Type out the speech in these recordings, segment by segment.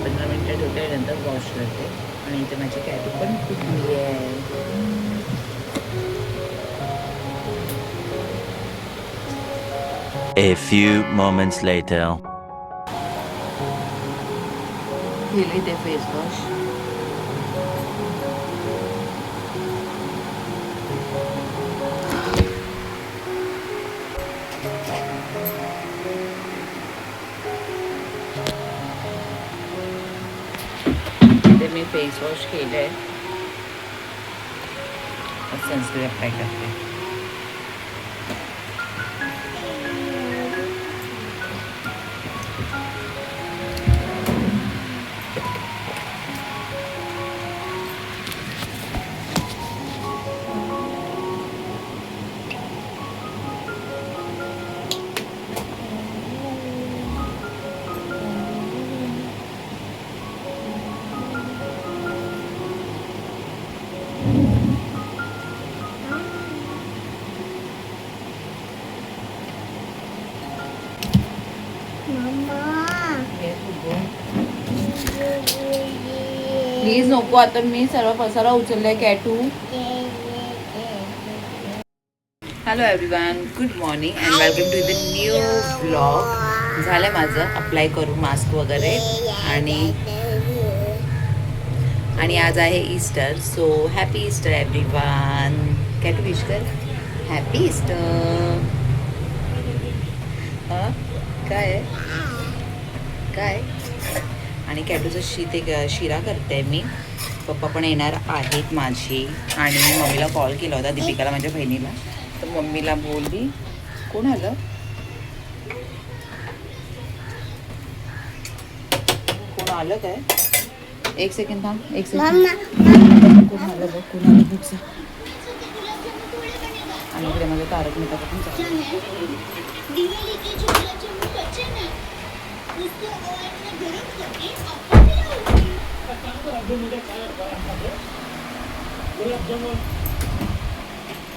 15 मिनिटं ठेवते, नंतर वॉश करते. आणि इथे माझी कॅटी पण फुटली आहे. A few moments later. केले ते फेस वॉश. इथे मी फेस वॉश केलं आहे. सनस्क्रीन अप्लाय करते. प्लीज नको, आता मी सर्व पसारा उचललाय Katu. Hello everyone, good morning and welcome to the new blog. झालं माझं अप्लाय करून मास्क वगैरे. आणि आज आहे Easter, so happy Easter everyone. Katu wish कर, हॅपी ईस्टर. हां काय काय. आणि कॅटूचं शिरा करते मी. पप्पा पण येणार आहेत माझी. आणि मम्मीला कॉल केला होता, दीपिकाला माझ्या बहिणीला. तर मम्मीला बोलली, कोण आलं कोण आलं काय. एक सेकंड थांब, एक सेकंड. कोण आलं बघ, कोण आलं बघ. आणि इकडे माझं तारक मेहता पण चालू.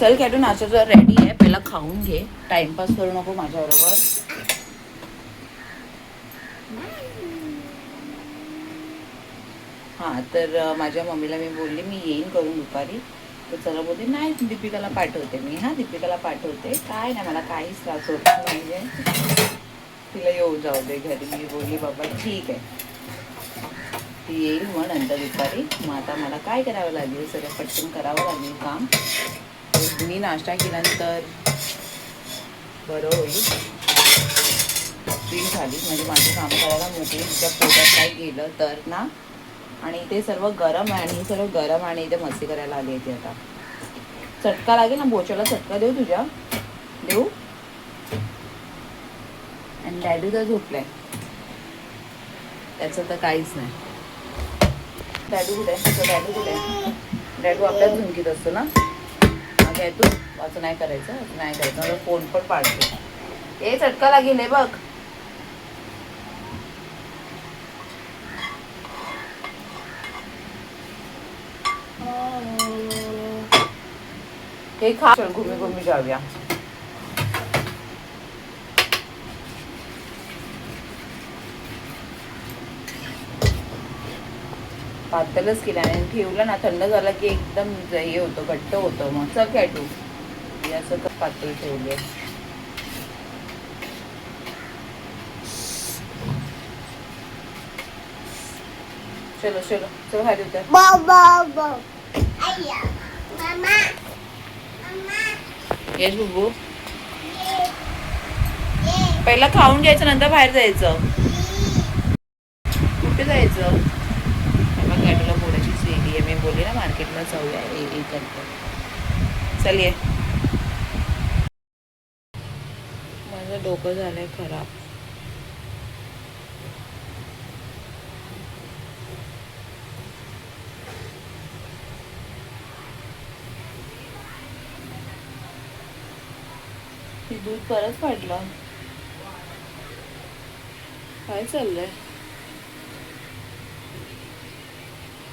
चल कॅटू, नाश्ता जर रेडी आहे, पहिला खाऊन घे. टाइमपास करू नको माझ्याबरोबर. हां, तर माझ्या मम्मीला मी बोलली मी येईन करून दुपारी. तर चला बोलते, नाही दीपिकाला पाठवते मी. हां, दीपिकाला पाठवते, काय नाही, मला काहीच त्रास होत नाही आहे. तिला येऊ जाऊ दे घरी. मी बोलली बाबा ठीक आहे, ती येईल मग नंतर दुपारी. मग आता मला काय करावं लागेल, सगळं पटकन करावं लागेल काम. मी नाश्ता केल्यानंतर बरं होईल. फ्री झाली म्हणजे माझी कामं करायला मोकळी. तिच्या पोटात काय गेलं तर ना. आणि ते सर्व गरम आहे, आणि सर्व गरम आणि इथे मस्ती करायला आली आहे ती आता. चटका लागेल ना, बोचाला चटका देऊ तुझ्या, देऊ. आणि डॅडू तर झोपलाय, त्याचं तर काहीच नाही. डॅडू कुठे आहे, डॅडू कुठे आहे. डॅडू आपल्याच झुंकीत असतो ना. काय तू असं नाही करायचं, असं नाही करायचं. मला फोन पण पाडतो. ए चटका लागेल आहे बघ. हे खा, चल घुमी घुमी जाऊया. पातळच केल्याने ठेवलं ना, थंड झाला की एकदम हे होतं, घट्ट होतं. मग चल कॅटू, हे असं पातळ ठेवले. चलो चलो चल खाली उतर. येस बुबू, पहिला खाऊन घ्यायचं, नंतर बाहेर जायचं. कुठे जायचं. कॅटूला पोळ्याची सेली आहे. मी बोलली ना मार्केटला जाऊया, ए करतो. चल ये. माझं डोकं झालंय खराब. हे दूध परत फाटलं. काय चाललंय,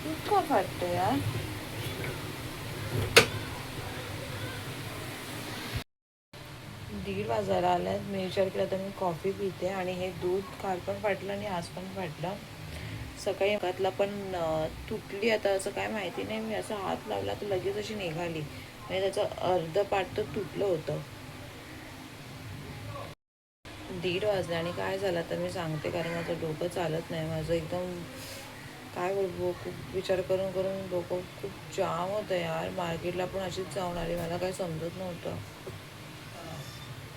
दूध का फाटतं यार. दीड वाजायला आलाय. मी विचार केला तर मी कॉफी पिते, आणि हे दूध काल पण फाटलं आणि आज पण फाटलं. सकाळी हातातला पण तुटली. आता असं काय माहिती नाही, मी असा हात लावला तर लगेच अशी निघाली. म्हणजे त्याचं अर्ध पाठ तर तुटलं होतं. 1:30 वाजले आणि काय झालं तर मी सांगते, कारण माझं डोकं चालत नाही. माझं एकदम काय बोलतो, खूप विचार करून करून डोकं खूप जाम होतं यार. मार्केटला पण अशीच जाऊन आली, मला काय समजत नव्हतं.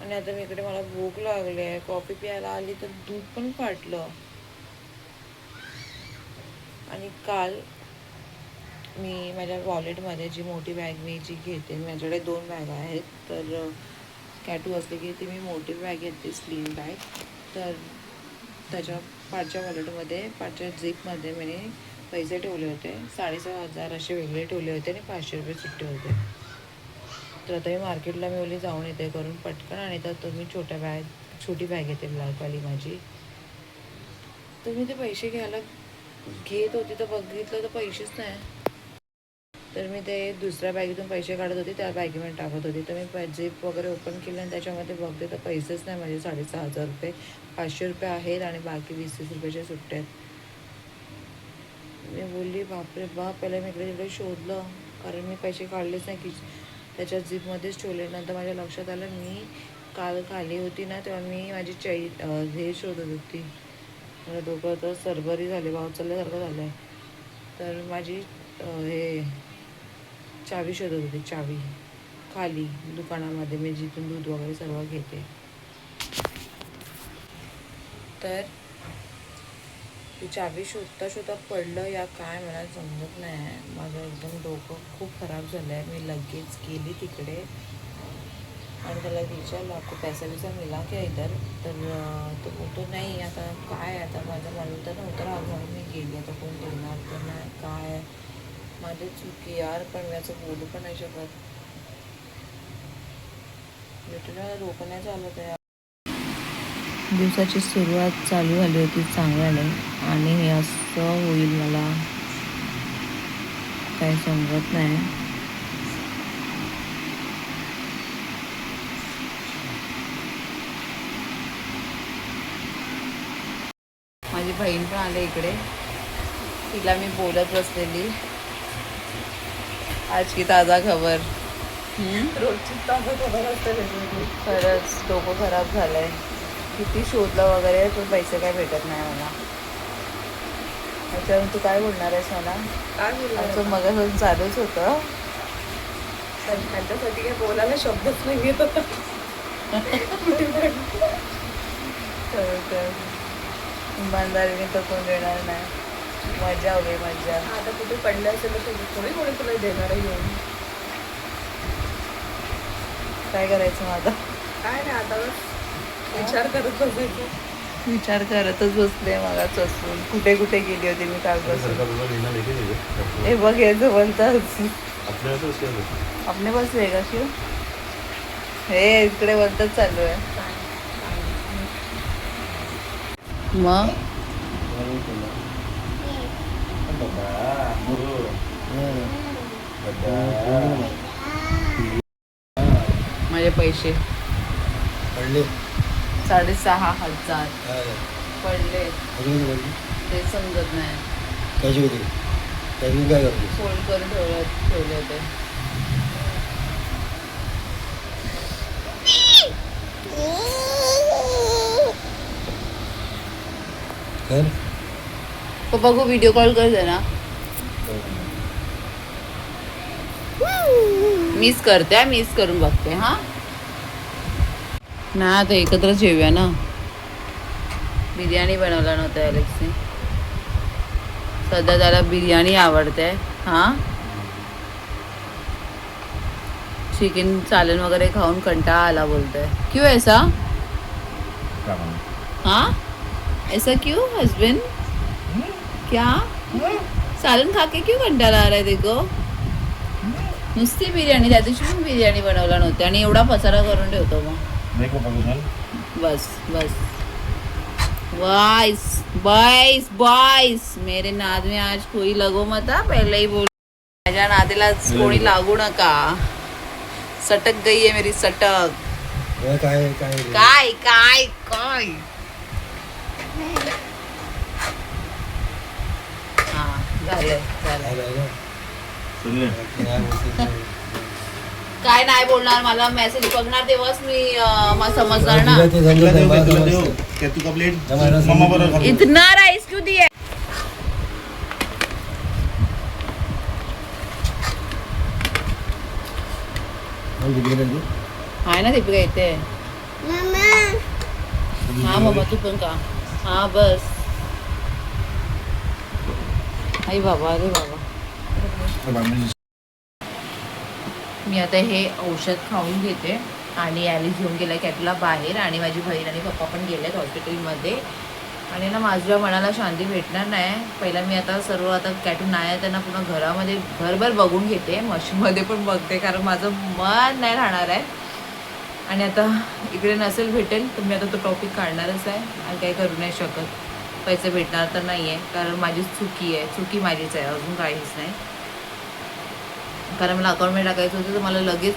आणि आता मी इकडे, मला भूक लागली आहे, कॉफी प्यायला आली तर दूध पण फाटलं. आणि काल मी माझ्या वॉलेटमध्ये जी मोठी बॅग मी जी घेते, माझ्याकडे 2 बॅग आहेत. तर कॅटू असले की ती मी मोठी बॅग घेते, स्लिम बॅग. तर त्याच्या पाठच्या वॉलेटमध्ये, पाठच्या झिपमध्ये मी पैसे ठेवले होते. 6,500 असे वेगळे ठेवले होते आणि 500 रुपये सुट्टे होते. तर आता मी मार्केटला मी बोलली जाऊन येते करून पटकन, आणि तर तुम्ही छोटी बॅग येते ब्लॅकवाली माझी. तर मी ते पैसे घ्यायला घेत होती तर बघितलं तर पैसेच नाही. तर मी ते दुसऱ्या बॅगेतून पैसे काढत होते, त्या बॅगेमध्ये टाकत होती. तर मी झिप वगैरे ओपन केलं आणि त्याच्यामध्ये बघते तर पैसेच नाही माझे. 6,500 रुपये, 500 रुपये आहेत आणि बाकी 20-30 रुपयाचे सुट्टे आहेत. मी बोलली बापरे बाप. पहिला मी इकडे तिकडे शोधलं, कारण मी पैसे काढलेच नाही की त्याच्या झिपमध्येच ठेवले. नंतर माझ्या लक्षात आलं, मी काल खाली होती ना तेव्हा मी माझी हे शोधत होती. मला डोकं तर सरभरी झाले, भाव चालल्यासारखं झालं आहे. तर माझी हे चावी शोधत होती, चावी खाली दुकानामध्ये, मी जिथून दूध वगैरे सर्व घेते. तर ती चावी शोधता शोधता पडलं या काय मला समजत नाही. माझं एकदम डोकं खूप खराब झालं आहे. मी लगेच गेली तिकडे आणि त्याला विचारलं, आपको पैसा बिसा मिला क्या इधर? तर तो बोलतो नाही. आता काय, आता माझं म्हणून तर नव्हतं राहत म्हणून मी गेली. आता कोण देणार तर नाही, काय माझी चुकी यार. पण मी असं बोलू पण नाही शकत. भेटून डोकं नाही चालत आहे. दिवसाची सुरुवात चालू झाली होती चांगल्याने आणि हे असं होईल मला काही समजत नाही. माझी बहीण पण आले इकडे, तिला मी बोलत बसलेली आज की ताजा खबर. रोजची ताजा खबर असते वेगवेगळी. खरंच डोकं खराब झालंय. किती शोधलं वगैरे पण पैसे काय भेटत नाही मला. त्याच्यावर तू काय बोलणार आहेस मला? काय बोलणार असं मगापासून चालूच होतं. त्यांच्यासाठी काही बोलायला शब्दच नाही येत होता. तर इमानदारीने तर कोण देणार नाही. मजा हवी, मजा. आता कुठे पडलं असेल तर थोडी कोणी तुला देणार आहे येऊन. काय करायचं माझा? काय नाही, आता बस विचार करत बसायचं. विचार करतच बसले मगाच असून. कुठे कुठे गेली होती मी कालपासून. हे बघ याचं बोलतच आपले बसले का शिव? हे इकडे बोलतच चालू आहे. मग माझे पैसे पडले 6,500 पडले. ते समजत नाही. कशी होती त्याची काय करते? फोल्ड करून ठेवले होते. कर पप्पा को व्हिडिओ कॉल कर देना. मिस करते, मिस करून बघते. हा ना, आता एकत्र जेवूया ना. बिर्याणी बनवला नव्हता अलेक्सने. सध्या त्याला बिर्याणी आवडते. हा, चिकन सालन वगैरे खाऊन कंटाळा आला बोलते. क्यों ऐसा? हाँ ऐसा क्यों हस्बैंड? क्या सालन खा के क्यों कंटाळा आ रहा है देखो? नुसती बिर्याणी, त्या दिवशी पण बिर्याणी बनवला नव्हती आणि एवढा पसारा करून ठेवतो मग. बस बस बॉयस बॉयस बॉयस, मेरे नाद में आज कोई लगो मत. पहले ही बोल, माझ्या नादेला कोणी लागू नका. सटक गई है मेरी सटक. काय काय काय काय काय झालंय झालंय. झालं ना? सुनले नाही बोलते ते. काय नाही बोलणार, मला मेसेज बघणार तेव्हाच मी समजणार ना. तिला ते समजत तुला नाही, देऊ मला का? तुला देऊ समजतं. क्या तू का प्लेट जमायला मम्मा बरोबर खातो. इतना राईस क्यों दिए? मग किती गेलं तू? आहे ना दीपिका इथे. हा मम्मा तू पण का? हा बस. आई बाबा, अरे बाबा. मी आता हे औषध खाऊन घेते आणि ॲलिस घेऊन गेला कॅटला बाहेर आणि माझी बहीण आणि पप्पा पण गेलेत हॉस्पिटलमध्ये. आणि ना माझ्या मनाला शांती भेटणार नाही. पहिला मी आता सर्व आता कॅटून नाही आहे त्यांना पुन्हा घरामध्ये घरभर बघून घेते, मशीनमध्ये पण बघते, कारण माझं मन नाही राहणार आहे. आणि आता इकडे नसेल भेटेल तर मी आता तो टॉपिक काढणारच आहे आणि काही करू नाही शकत. पैसे भेटणार तर नाही आहे, कारण माझीच चुकी आहे, चुकी माझीच आहे, अजून काहीच नाही. कारण मला अकाउंटमध्ये टाकायचं होतं तर मला लगेच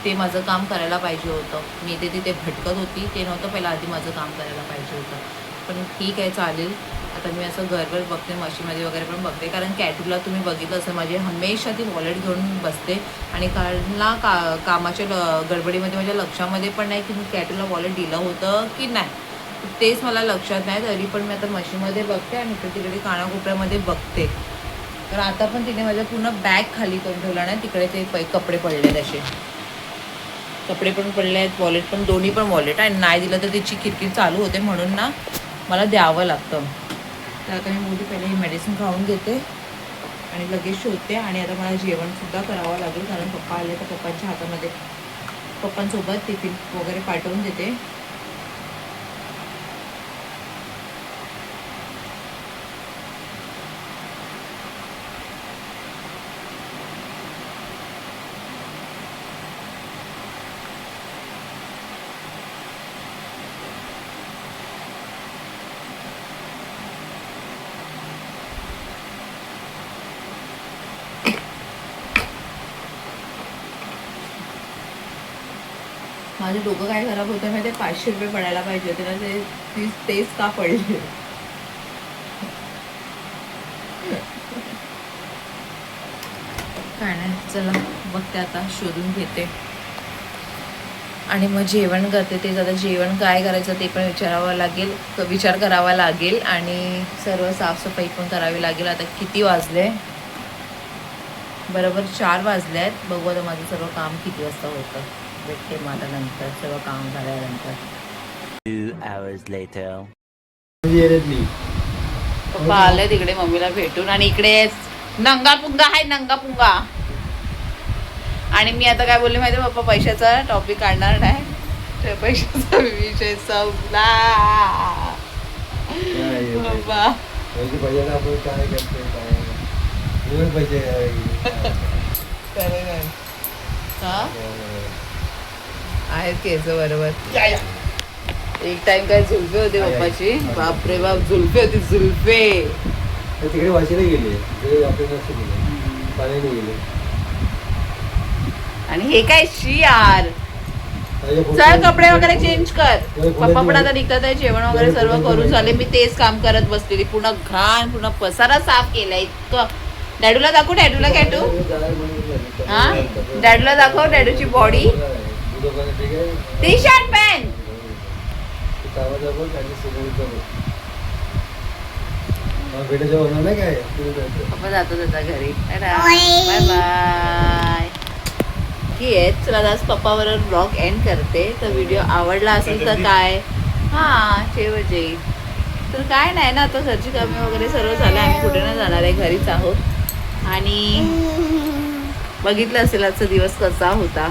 ते माझं काम करायला पाहिजे होतं. मी तिथे भटकत होती, ते नव्हतं, पहिला आधी माझं काम करायला पाहिजे होतं. पण ठीक आहे, चालेल. आता मी असं घरभर बघते, मशीनमध्ये वगैरे पण बघते, कारण कॅटूला तुम्ही बघितलं असं माझी हमेशा ती वॉलेट घेऊन बसते. आणि कारणला कामाच्या गडबडीमध्ये माझ्या लक्षामध्ये पण नाही की मी कॅटूला वॉलेट दिलं होतं की नाही, तेच मला लक्षात नाही. तरी पण मी आता मशीनमध्ये बघते आणि इकडे तिकडे कानाकोपऱ्यामध्ये बघते. तर आता पण तिने माझ्या पूर्ण बॅग खाली करून ठेवला नाही, तिकडे ते कपडे पडले, तसे कपडे पण पडले आहेत, वॉलेट पण, दोन्ही पण वॉलेट आहे. नाही दिलं तर तिची किरकिर चालू होते, म्हणून ना मला द्यावं लागतं. तर आता मी मोठी पहिले ही मेडिसिन खाऊन घेते आणि लगेच शोधते. आणि आता मला जेवणसुद्धा करावं लागेल, कारण पप्पा आले तर पप्पांच्या हातामध्ये पप्पांसोबत टिफिन वगैरे पाठवून देते. माझं डोकं काय खराब होतं माहिती, 500 रुपये पडायला पाहिजे होते ना, तेच का पडले. काय नाही, चला बघते आता, शोधून घेते आणि मग जेवण करते. तेच आता जेवण काय करायचं ते पण विचार करावा लागेल आणि सर्व साफसफाई पण करावी लागेल. आता किती वाजले? बरोबर 4 वाजले आहेत. बघू आता माझं सर्व काम किती वाजता होतं. भेटते मग आता नंतर सर्व काम झाल्यानंतर. 2 hours later. म्हणजे येण्यातली. पप्पा आले तिकडे मम्मीला भेटून आणि इकडे नंगा पुंगा आहे, नंगा पुंगा. आणि मी आता काय बोलले माहिती, पप्पा पैशाचा टॉपिक काढणार नाही, तर पैशाचा विषय संपला. पप्पा पैसे पाहिजे ना, आपण काय करतोय काय पैसे हा आहेत केस बरोबर. एक टाइम काय झुलफे होते पप्पाची, बापरे बाप, झुलफे होती, झुलफे. तिकडे वाशीला गेले, तिकडे आपल्या लक्ष गेले, पाण्याने गेले. आणि हे काय शी यार, चल कपडे वगैरे चेंज कर. पप्पा पण आता निघतात आहे, जेवण वगैरे सर्व करून झाले. मी तेच काम करत बसलेली, पुन्हा घाण, पुन्हा पसारा साफ केला इतकं. डॅडूला दाखव, डॅडूला कॅटू, हा डॅडूला दाखव, डॅडूची बॉडी, टी शर्ट पॅन्ट. पप्पा जातात आता घरी. Bye bye. ठीक आहे, चला आज पप्पाबरोबर ब्लॉग एंड करते. तर व्हिडिओ आवडला असेल तर काय, हां शेवटचे तर काय नाही ना, आता घरची कामे वगैरे सर्व झाले, आम्ही कुठे नाही जाणार आहे, घरीच आहोत. आणि बघितलं असेल आजचा दिवस कसा होता.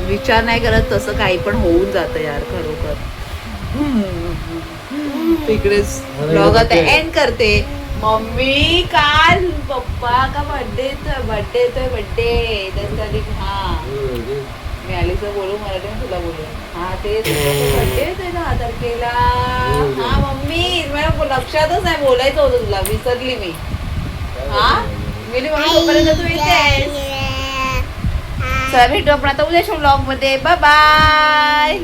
विचार नाही करत तसं काही पण होऊन जातं यार, खरोखर. इकडेच ब्लॉग आता एंड करते. मम्मी काल पप्पा का बर्थडे बर्थडे 10 तारीख. हा मी आलीचं बोलू, मराठी तुला बोलू. हा ते बर्थडे आहे 10 तारखेला. हा मम्मी, मला लक्षातच नाही, बोलायचं होतं तुला, विसरली मी. हा मी तोपर्यंत तू येते. चला भेटू आपण आता उद्याच्या ब्लॉग मध्ये. Bye bye.